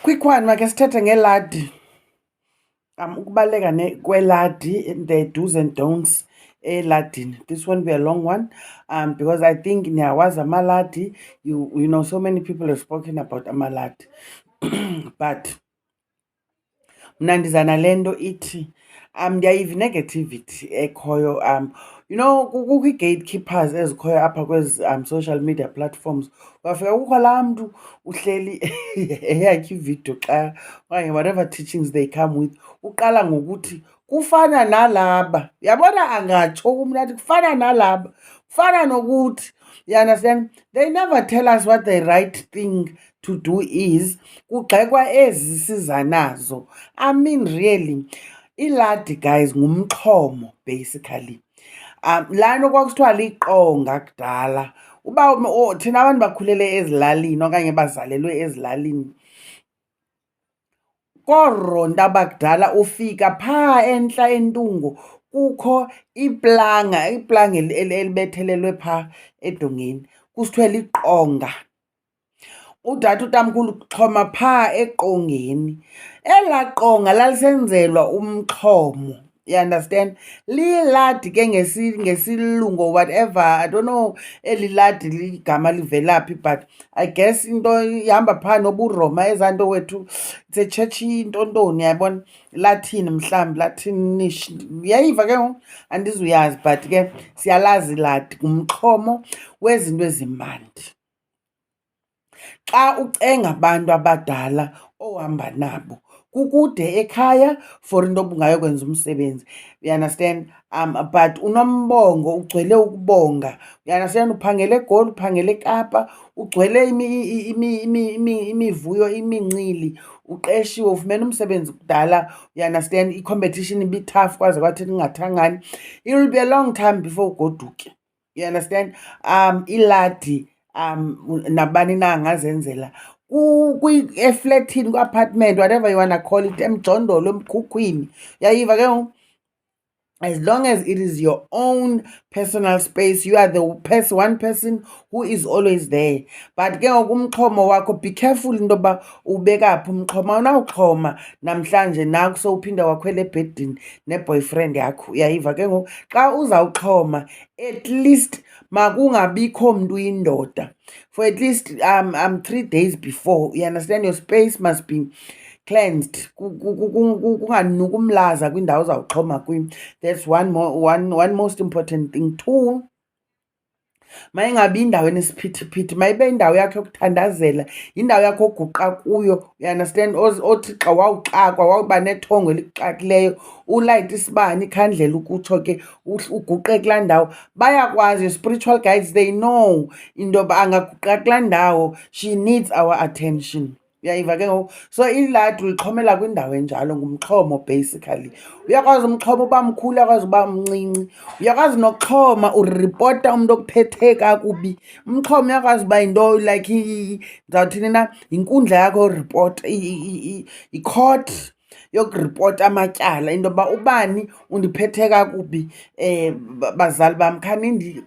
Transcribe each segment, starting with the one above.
Quick one, make sithethe ngeladi. Ukubaleka kweladi, the do's and don'ts eladini. This won't be a long one, because I think niyawazi amaladi. You know, so many people have spoken about amaladi, but mna ndiza nale nto ithi ndiyayiva negativity ekhoyo. You know, kukho ii-gatekeepers ezikhoyo apha kwezi social media platforms. Uyafika kukho laa mntu uhleli eyakhe ividiyo xa okanye whatever teachings they come with, uqala ngokuthi kufana nalaba. Yabona, angatsho umntu athi kufana nalaba, kufana nokuthi, you understand, they never tell us what the right thing to do is. Kugxekwa ezi siza nazo. I mean, really, iladi, guys, ngumxhomo basically. Laa nto kwakusithiwa liqonga kudala. Uba thina abantu bakhulele ezilalini okanye bazalelwe ezilalini, kooronta bakudala ufika phaa entla entungo kukho iplanga elibethelelwe phaa edongeni, kusithiwe liqonga. Udade utamkhulu uxhoma phaa eqongeni. Elaa qonga lalisenzelwa umxhomo, you understand? Liladi ke ngesilungu, whatever, I don't know eli ladi ligama livelaphi, but I guess into ihamba phaa noburoma ezaa nto wethu. It's a church intontoni, yayibona, lathini mhlawumbi, lathinish. Uyayiva ke ngoku? Andizuyazi, but ke siyalazi iladi ngumxhomo wezinto ezimandi. Xa ucenga abantu abadala ohamba nabo, kukude ekhaya for into obungayokwenza umsebenzi, you understand? But unombongo, ugcwele ukubonga, you understand? Uphangele eGoli, uphangele eKapa, ugcwele imivuyo, imincili, uqeshiwe, ufumene umsebenzi kudala, you understand? I-competition ibitough kwaze kwathi ningathangani. It will be a long time before ugoduke, you understand? Iladi nabani na angazenzela eflatini, kwi-apartment, whatever you wanna call it, emjondolo, emkhukhwini. Uyayiva ke ngoku? As long as it is your own personal space, you are the one person who is always there. But ke ngoku umxhomo wakho, be careful into yoba ubeka phi umxhomo. Awunawuxhoma namhlanje naku sowuphinda wakhwela ebhedini ne-boyfriend yakho. Uyayiva ke ngoku? Xa uzawuxhoma, at least makungabikho mntu uyindoda for at least 3 days before. You understand? Your space must be cleansed. Kunganuki umlaza kwindawo uzawuxhoma kuyo. That's one most important thing. 2, mayingabi yindawo enesiphithiphithi, mayibe yindawo yakho yokuthandazela, yindawo yakho oguqa kuyo, you understand? Othi xa wawuxakwa, wawuba nethongo elikuxakileyo, ulayite isibane, ikhandlela ukutsho ke, uguqe kulaa ndawo. Bayakwazi, your spiritual guides, they know into yoba angaguqa kulaa ndawo, she needs our attention. Uyayiva ke ngoku? So iladi uyixhomela kwindawo enjalo, ngumxhomo basically. Uyakwazi umxhomo uba mkhulu, uyakwazi uba mncinci, uyakwazi nokuxhoma uripota umntu okuphethe kakubi. Umxhomo uyakwazi uba yinto like ndizawuthini na, yinkundla yakho yoripota, i-court yokuripota amatyala, into yoba ubani undiphethe kakubi, bazali bam,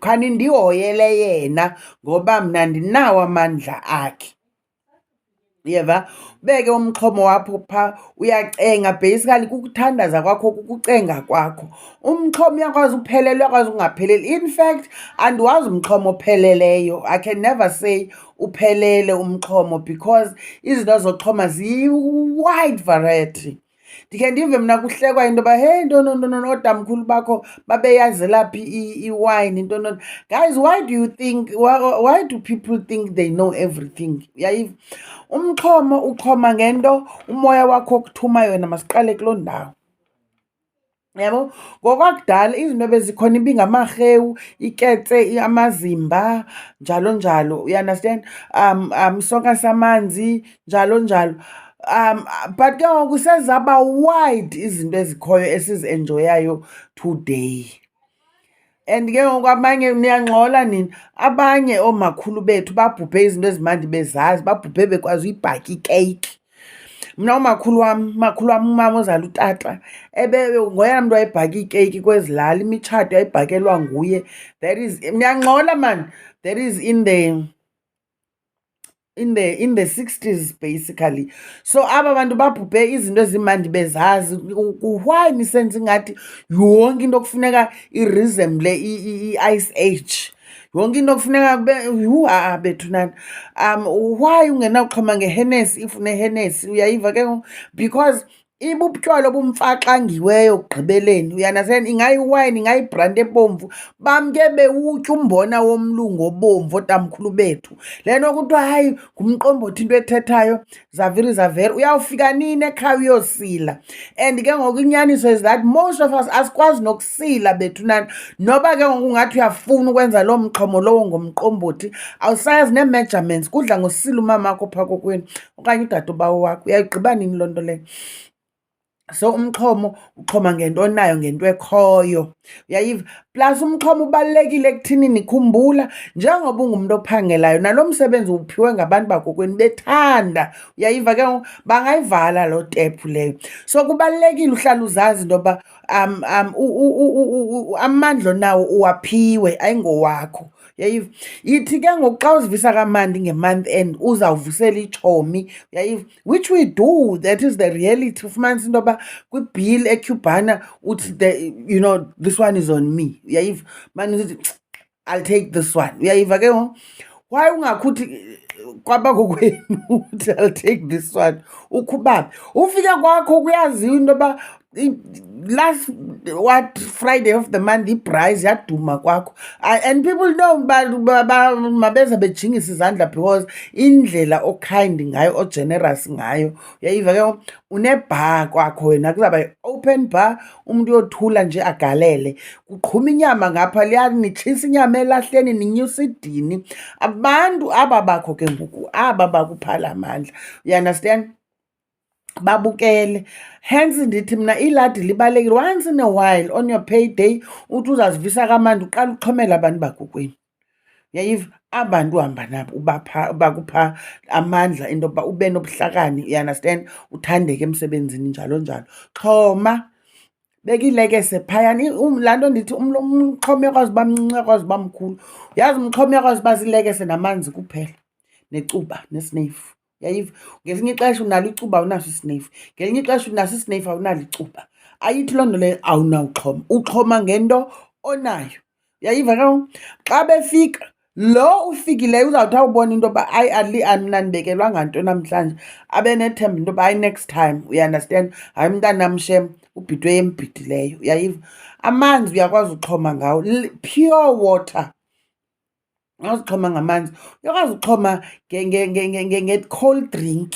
khanindihoyele yena ngoba mna ndinawo amandla akhe. Uyeva? Ubeke umxhomo wakho phaa, uyacenga basically, kukuthandaza kwakho, kukucenga kwakho. Umxhomo uyakwazi uphelele, uyakwazi ungapheleli. In fact, andiwazi umxhomo opheleleyo. I can never say uphelele umxhomo because izinto zoxhoma ziyi-wide variety. Ndikhe ndive mna kuhlekwa into yoba hey, ntonontoni, ootamkhulu bakho babeyazela phi iwayini, ntontoni. Guys, why do people think they know everything? Uyayiva? Umxhomo uxhoma ngento umoya wakho okuthuma yona, masiqale kuloo ndawo. Yabo? Ngokwakudala izinto bezikhona ibingamarhewu, iketse, amazimba, njalo njalo. You understand? Sonka samanzi, njalo njalo. But ke ngoku sezaba wide izinto ezikhoyo esizi-enjoyayo today. And ke ngoku abanye niyangxola nina, abanye oomakhulu bethu babhubhe izinto ezimandi bezazi, babhubhe bekwazi uyibhaka ikeyiki. Mna umakhulu wam, umama ozala utata, ngoyena mntu wayebhaka iikeyiki kwezi lali, imitshato yayibhakelwa nguye. That is, niyangxola man, that is in in the 60s basically. So aba bantu babhubhe izinto ezimandi bezazi. Why nisenze ngathi yonke into kufuneka iresemble i-ice age, yonke into kufuneka kube bethunana. Why ungenawuxhoma ngeHennessy if uneHennessy? Uyayiva ke ngoku? Because ibubutywala obumfaxangiweyo ekugqibeleni, uyanasena, ingayiwayini ingayibranti ebomvu, bamke bewutya umbona womlungu obomvu ootamkhulu bethu. Le nto kuthiwa hayi ngumqombothi into ethethayo, zaviri zavere, uyawufika nini ekhaya uyosila. And ke ngoku inyaniso is that most of us asikwazi nokusila bethunana, noba ke ngoku ungathi uyafuna ukwenza loo mxhomo lowo ngomqombothi, awusayazi nee-measurements, kudla ngosila umamakho phaa kokwenu okanye udadobawo wakho. Uyayigqiba nini loo nto leyo? So umxhomo uxhoma ngento onayo, ngento ekhoyo, uyayiva? Plus umxhomo ubalulekile ekuthinini, khumbula, njengoba ungumntu ophangelayo, nalo msebenzi uphiwe ngabantu bakokwenu bethanda, uyayiva ke ngoku? Bangayivala loo tephu leyo. So kubalulekile uhlala uzazi into yoba amandla onawo uwaphiwe, ayingowakho. Uyayiva? Yithi ke ngoku xa uzivisa kamandi nge-month end uzawuvusela itshomi, uyayiva? Which we do, that is the reality. Ufumanisa into yoba kwibhili eCubana uthi this one is on me, uyayiva? Mani uthi I'll take this one, uyayiva ke ngoku? Why ungakhuthi kwabakokwenu uthi I'll take this one? Ukhubaphi? Ufike kwakho kuyaziwa into yoba last Friday of the month ibhrayizi yaduma kwakho, and people know mabeze bejingisa izandla because indlela okind ngayo, ogenerous ngayo, uyayiva ke ngoku? Unebha kwakho wena, kuzawuba yi-open bar, umntu uyothula nje agalele, kuqhuma inyama ngapha liya, nitshisa inyama elahleni, ninyusa idini. Abantu aba bakho ke ngoku, aba bakuphala amandla, uyanderstand, babukele. Hence ndithi mna iladi libalulekile. Once in a while on your payday uthi uzazivisa kamandi, uqala uxhomela abantu bakokwenu, uyayiva? Abantu uhamba nabo bakupha amandla into yoba ube nobuhlakani, uyanderstand, uthandeke emsebenzini, njalo njalo. Xhoma, beka iilekese phayana. Laa nto ndithi umxhome uyakwazi uba mncinci, uyakwazi uba mkhulu. Uyazi umxhome uyakwazi uba ziilekese namanzi kuphela, necuba nesneyifu, uyayiva? Ngelinye ixesha unalo icuba awunaso isineyifu, ngelinye ixesha unaso isineyifu awunalo icuba. Ayithi loo nto leyo awunawuxhoma, uxhoma ngento onayo, uyayiva ke ngoku? Xa befika lo ufikileyo uzawuthi awubona into yoba hayi andinanibekelwanga nto namhlanje, abe nethemba into yoba hayi next time, uyanderstand, hayi mntanam shem ubhidwe yembhidileyo, uyayiva? Amanzi uyakwazi uxhoma ngawo, pure water awuzixhoma ngamanzi. Uyakwazi uxhoma nge-cold drink,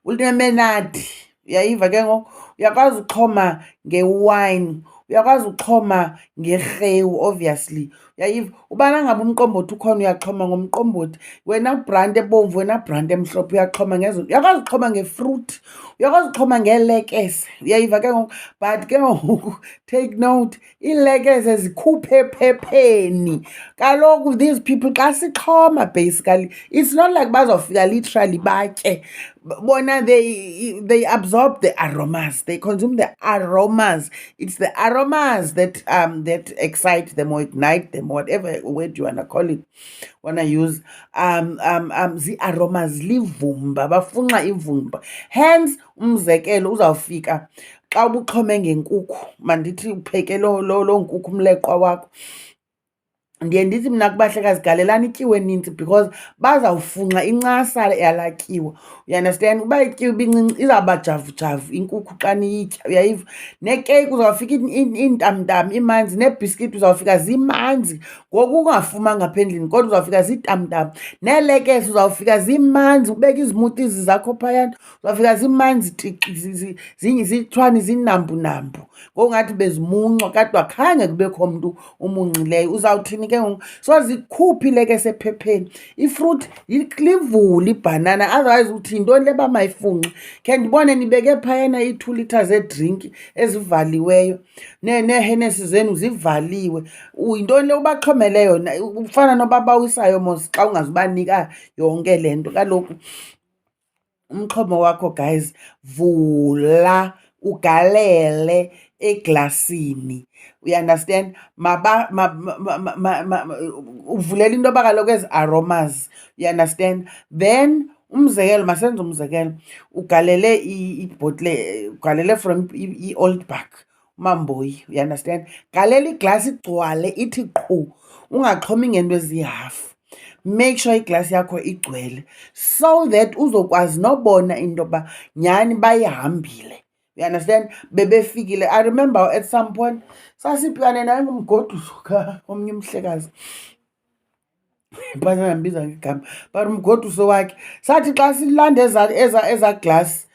unemenadi, uyayiva ke ngoku? Uyakwazi uxhoma ngewayini, uyakwazi uxhoma ngerhewu, obviously, uyayiva? Ubana ngaba umqombothi ukhona, uyaxhoma ngomqombothi. Wena ubranti ebomvu, wena ubranti emhlophe, uyaxhoma ngezo. Uyakwazi uxhoma ngefruthi, uyakwazi uxhoma ngeelekese, uyayiva ke ngoku? But ke ngoku take note, iilekese zikhuphe ephepheni. Kaloku these people xa sixhoma basically, it's not like bazawufika literally batye. Bona they absorb the aromas, they consume the aromas. It's the aromas that excite them or ignite them, whatever word you wanna call it, wanna use. Zii-aromas, livumba, bafunxa ivumba. Hence umzekelo uzawufika xa ubuxhome ngenkukhu, mandithi upheke loo nkukhu, umleqwa wakho, ndiye ndithi mna kubahlekazi galelani ityiwa enintsi because bazawufunxa incasa yalaa tyiwa, uyanderstand? Uba ityiwa ibincinci izawuba javujavu inkukhu xa niyitya, uyayiva? Nekeyiki uzawufika iintamtam imanzi, neebhiskithi uzawufika zimanzi ngoku ungafumanga apha endlini, kodwa uzawufika ziitamtam. Neelekese uzawufika zimanzi, ubeka izimuthisi zakho phayana, uzawufika zimanzi tiki, zithwani zinambunambu, ngokungathi bezimunxwa kadwa khange kubekho mntu umuncileyo. Uzawuthini ke ngoku? So zikhuphe iilekese ephepheni. Ifruthi livule ibhanana, otherwise uthi yintoni le bamayifunxe? Khe ndibone nibeke phayana ii-2 litres zedrinki ezivaliweyo, neeHennessy zenu zivaliwe. Yintoni le ubaxhomele yona? Ufana noba bawisayo mos xa ungazubanika yonke le nto. Kaloku umxhomo wakho, guys, vula ugalele eglasini, uyanderstand? Uvulela into yoba kaloku ezi aromas, uyanderstand? Then Umzekelo, masenze umzekelo, ugalele ibhotile, ugalele from i-Old Bark, umamboyi, you understand? Galela iglasi igcwale ithi qhu, ungaxhomi ngento eziyi-half. Make sure iglasi yakho igcwele so that uzokwazi nobona into yoba nyhani bayihambile. You understand? Bebefikile. I remember at some point sasiphikane naye ngumgoduso omnye umhlekazi basangambiza ngegama, but umgoduso wakhe sathi xa silanda eza glasi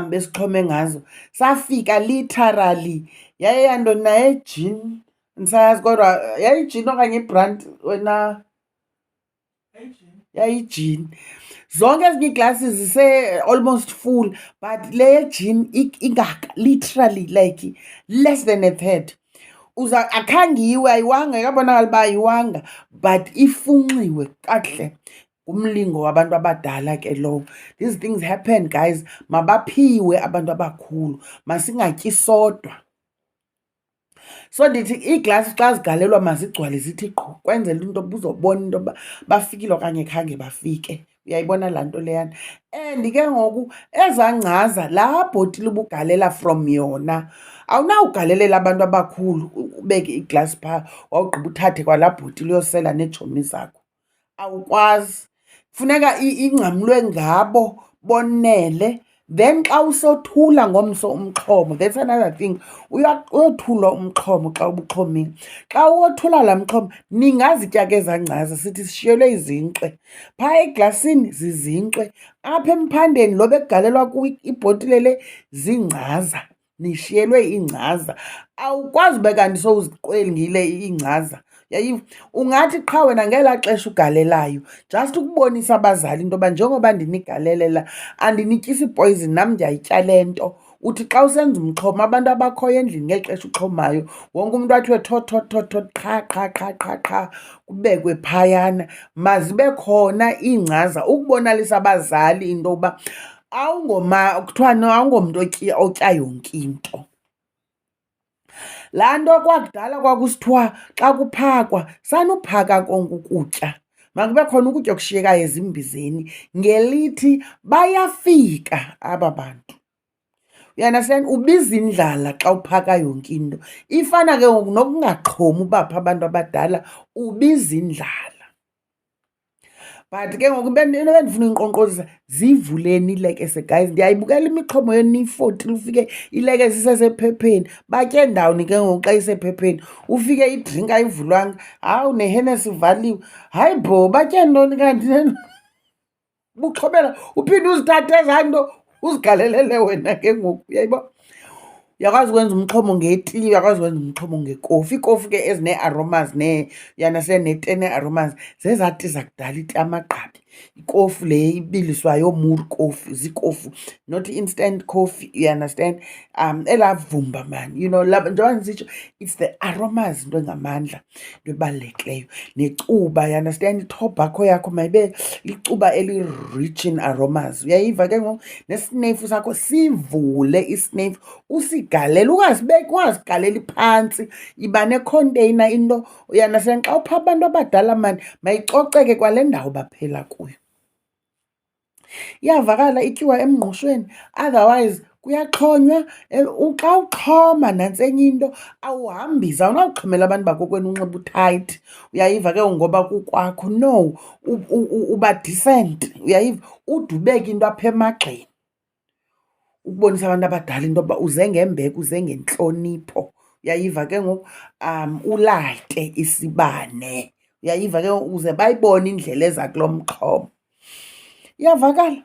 besixhome ngazo, safika literally yayeyantoni na ejini, ndisayazi kodwa yayijini okanye ibrand wena yayijini. Zonke ezinye iiglasi zise-almost full, but le yejini ingaka, literally like less than a third. Akhange iwe, ayiwanga, ikabonakala uba ayiwanga, but ifunxiwe kakuhle. Umlingo wabantu abadala ke lowo. These things happen, guys. Mabaphiwe abantu abakhulu, masingatyi sodwa. So ndithi iiglasi xa zigalelwa mazigcwale zithi qhu, kwenzela into yoba uzobona into yoba bafikile okanye khange bafike. Uyayibona laa nto leyana. And ke ngoku ezangcaza, laa bhotile ubugalela from yona awunawugalelela abantu abakhulu, ubeke iglasi phaa wawugqiba uthathe kwalaa bhotile uyosela neetshomi zakho. Awukwazi. Funeka ingcamlwe ngabo bonele. Then xa usothula ngomso umxhomo, that's another thing. Uyothulwa umxhomo xa ubuxhomile. Xa uwothula laa mxhomo, ningazitya ke ezangcaza, sithi sishiyelwe izinkce. Phaa eglasini zizinkce, apha emphandeni lo bekugalelwa kuwo ibhotile le zingcaza, nishiyelwe ingcaza. Awukwazi ube kanti sowuziqwengile ingcaza. Yayiva, ungathi qha wena ngelaa xesha ugalelayo just ukubonisa abazali into yoba njengoba ndinigalelela andinityisi poison, nam ndiyayitya le nto. Uthi xa usenza umxhomo, abantu abakhoyo endlini ngeli xesha uxhomayo, wonke umntu athiwe thothothotho qha qha qha qha qha, kubekwe phayana. Mazibe khona ingcaza ukubonalisa abazali into yokuba kuthiwa awungomntu otya yonke into. Laa nto kwakudala kwakusithiwa xa kuphakwa sanuphaka konke ukutya, makube khona ukutya okushiyekayo ezimbizeni ngelithi bayafika aba bantu. You understand? Ubiza indlala xa uphaka yonke into. Ifana ke ngoku nokungaxhomi ubapha abantu abadala, ubiza indlala. But ke ngoku into bendifuna uyinkqonkqozisa, zivuleni iilekese, guys. Ndiyayibukela imixhomo yenu niyifotile, ufike ilekese isesephepheni. Batye ndawoni ke ngoku xa isephepheni? Ufike idrinki ayivulwanga, hawu neHennessy ivaliwe. Hayi bo, batye ntoni kanti? Buxhomela uphinde uzithathe ezaa nto uzigalelele wena ke ngoku, uyayibona? Uyakwazi ukwenza umxhomo ngeti, uyakwazi ukwenza umxhomo ngekofi. Iikofi ke ezine-aromas uyandastenda, neti ene-aromas zezaa ti zakudala, iti amagqabi. Ikofi le ibiliswayo, muri kofi, ziikofi, not instant coffee, you understand? Elaa vumba man, you know, njengoba ndisitsho, it's the aromas, into engamandla, into ebalulekileyo. Necuba, you understand? Itobacco yakho mayibe licuba eli-rich in aromas. Uyayiva ke ngoku? Nesineyifu sakho sivule isineyifu, usigalele, ungazigaleli phantsi, iba nekhonteyina into. Uyandastand? Xa upha abantu abadala mani, mayicoceke kwale ndawo baphela kuyo. Iyavakala ityiwa emngqushweni, otherwise kuyaxhonywa. Xa uxhoma nantsi enye into awuhambisa, awunawuxhomela abantu bakokwenu unxiba uthayithi. Uyayiva ke ngoba kukwakho, no, uba decent. Uyayiva? Ude ubeke into apha emagxeni ukubonisa abantu abadala into yoba uze ngembeko, uze ngentlonipho. Uyayiva ke ngoku? Ulayite isibane. Uyayiva ke ngoku? Uze bayibone indlela eza kulo mxhomo. Iyavakala?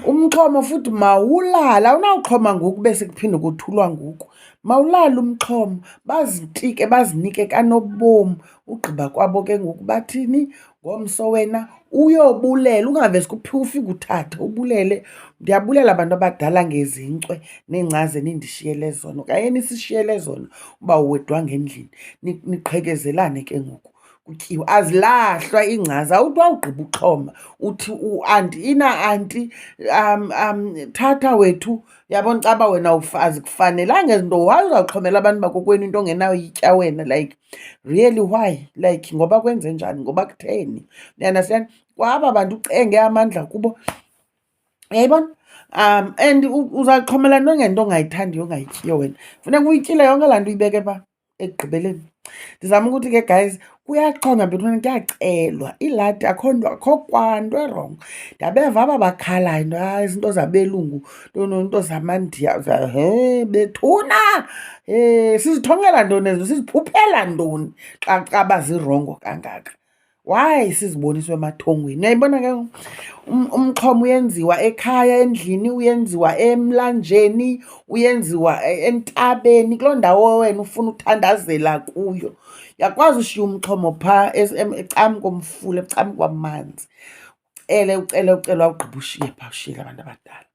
Umxhomo futhi mawulala, awunawuxhoma ngoku bese kuphinde kuthulwa ngoku. Mawulala umxhomo, bazitike, bazinike kanobom. Ugqiba kwabo ke ngoku bathini? Ngomso wena uyobulela, ungaveske ufike uthathe, ubulele. Ndiyabulela abantu abadala ngezinkcwe nengcaze nindishiyele zona okanye nisishiyele zona uba uwedwanga endlini. Niqhekezelane ke ngoku kutyiwe, azilahlwa ingcaza. Awuthi wawugqiba uxhoma uthi ina-anti, thatha wethu, yabona caba wena azikufanelanga ezi nto. Why uzawuxhomela abantu bakokwenu into ongenawuyitya wena? Like really, why? Like ngoba kwenze njani? Ngoba kutheni? You understand? kwaba bantu ucenge amandla kubo, uyayibona. And uzaqhomela ngento ongayithandiyo ongayityiyo wena, funeka uyityile yonke laa nto uyibeke pha ekugqibeleni. Ndizama ukuthi ke guys, kuyachonga bethuna, kuyacelwa iladi, akho kwanto erongo. Ndabeva aba bakhalayo into izinto zabelungu, nto zamandiya, he bethuna, sizithongela ntoni ezo, siziphuphela ntoni xa bazirongo kangaka? Why siziboniswe emathongweni? Uyayibona ke umxholo uyenziwa ekhaya endlini, uyenziwa emlanjeni, uyenziwa entabeni, kuloo ndawo wena ufuna uthandazela kuyo. Uyakwazi ushiya umxhomo phaa ecam komfula, ecam kwamanzi, ucele wawugqiba ushiye phaa, ushiyele abantu abadala.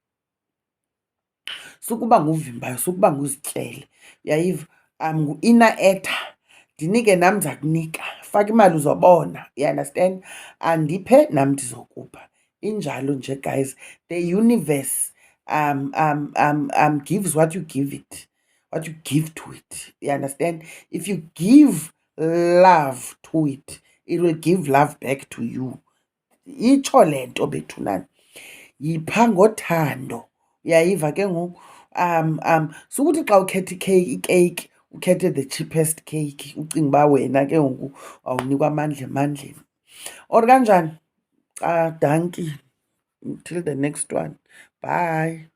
Sukuba nguvimbayo, sukuba nguzityele, uyayiva. Ngu-inner ether, ndinike nam ndiza kunika, faka imali uzobona, you understand. Andiphe nam ndizokupha, injalo nje guys. The universe gives what you give it, what you give to it, you understand. If you give love to it, it will give love back to you. Itsho le nto bethunani, yipha ngothando, uyayiva ke ngoku. Sukuthi xa ukhetha ikeyiki ukhethe the cheapest cake, ucinga uba wena ke ngoku awunikwa amandla emandleni or kanjani. Dankie, until the next one, bye.